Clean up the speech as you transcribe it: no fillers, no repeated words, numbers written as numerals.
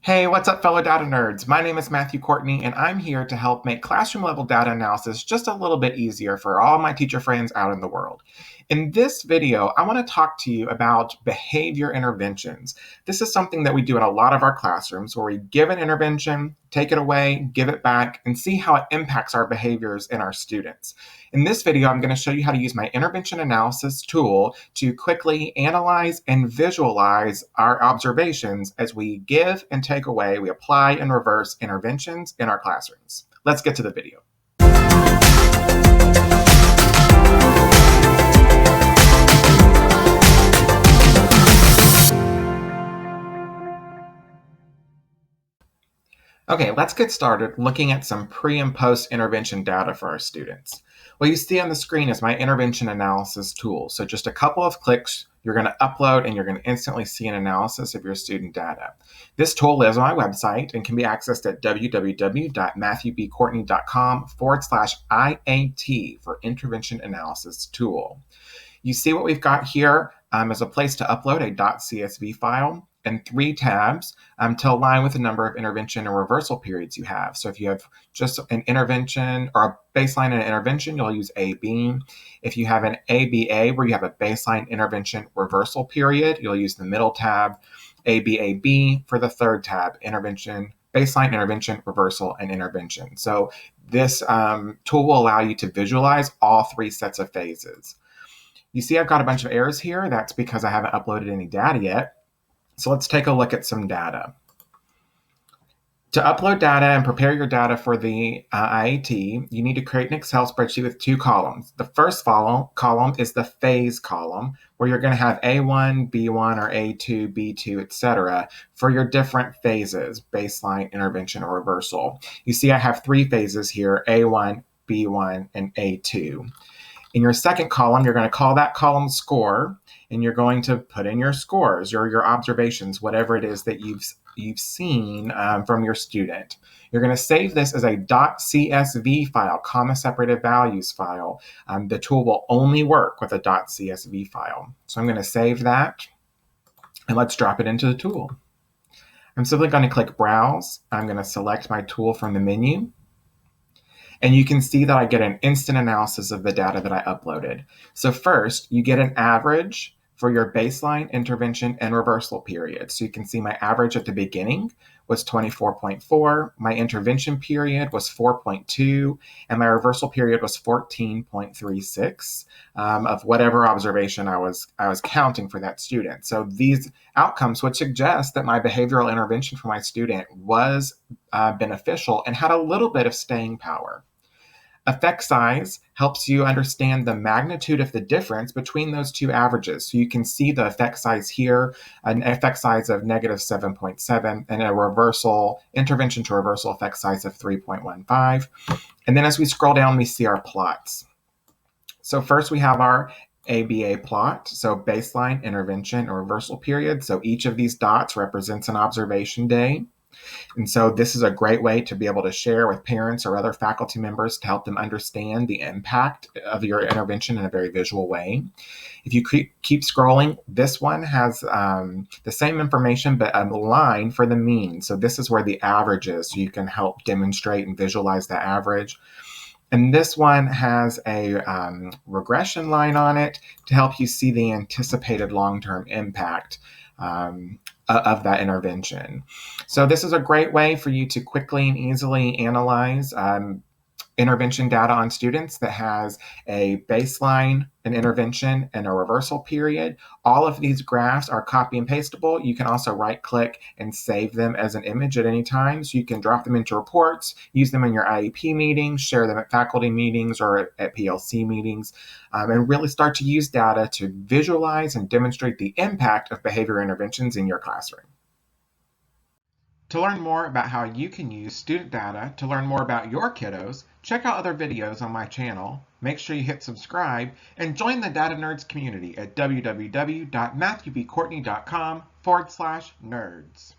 Hey, what's up, fellow data nerds? My name is Matthew Courtney, and I'm here to help make classroom level data analysis just a little bit easier for all my teacher friends out in the world. In this video, I want to talk to you about behavior interventions. This is something that we do in a lot of our classrooms where we give an intervention, take it away, give it back, and see how it impacts our behaviors in our students. In this video, I'm going to show you how to use my intervention analysis tool to quickly analyze and visualize our observations as we give and take away, we apply and reverse interventions in our classrooms. Let's get to the video. Okay, let's get started looking at some pre and post intervention data for our students. What you see on the screen is my intervention analysis tool. So just a couple of clicks, you're going to upload and you're going to instantly see an analysis of your student data. This tool lives on my website and can be accessed at www.matthewbcourtney.com/IAT for Intervention Analysis Tool. You see what we've got here as a place to upload a .csv file and 3 tabs to align with the number of intervention and reversal periods you have. So if you have just an intervention or a baseline and an intervention, you'll use AB. If you have an ABA where you have a baseline intervention reversal period, you'll use the middle tab. ABAB for the third tab, intervention, baseline, intervention, reversal, and intervention. So this tool will allow you to visualize all 3 sets of phases. You see I've got a bunch of errors here. That's because I haven't uploaded any data yet. So let's take a look at some data. To upload data and prepare your data for the IAT, you need to create an Excel spreadsheet with 2 columns. The first column is the phase column, where you're going to have A1, B1, or A2, B2, etc. for your different phases, baseline, intervention, or reversal. You see I have 3 phases here, A1, B1, and A2. In your second column, you're going to call that column score, and you're going to put in your scores or your observations, whatever it is that you've seen from your student. You're going to save this as a .csv file, comma separated values file. The tool will only work with a .csv file. So I'm going to save that, and let's drop it into the tool. I'm simply going to click Browse. I'm going to select my tool from the menu. And you can see that I get an instant analysis of the data that I uploaded. So first, you get an average for your baseline, intervention, and reversal period. So you can see my average at the beginning was 24.4, my intervention period was 4.2, and my reversal period was 14.36 of whatever observation I was counting for that student. So these outcomes would suggest that my behavioral intervention for my student was beneficial and had a little bit of staying power. Effect size helps you understand the magnitude of the difference between those 2 averages. So you can see the effect size here, an effect size of negative 7.7 and a reversal, intervention to reversal effect size of 3.15. And then as we scroll down, we see our plots. So first we have our ABA plot, so baseline, intervention, or reversal period. So each of these dots represents an observation day. And so this is a great way to be able to share with parents or other faculty members to help them understand the impact of your intervention in a very visual way. If you keep scrolling, this one has the same information, but a line for the mean. So this is where the average is, so you can help demonstrate and visualize the average. And this one has a regression line on it to help you see the anticipated long-term impact of that intervention. So this is a great way for you to quickly and easily analyze intervention data on students that has a baseline, an intervention, and a reversal period. All of these graphs are copy and pastable. You can also right click and save them as an image at any time. So you can drop them into reports, use them in your IEP meetings, share them at faculty meetings or at PLC meetings, and really start to use data to visualize and demonstrate the impact of behavior interventions in your classroom. To learn more about how you can use student data to learn more about your kiddos, check out other videos on my channel, make sure you hit subscribe, and join the Data Nerds community at www.matthewbcourtney.com/nerds.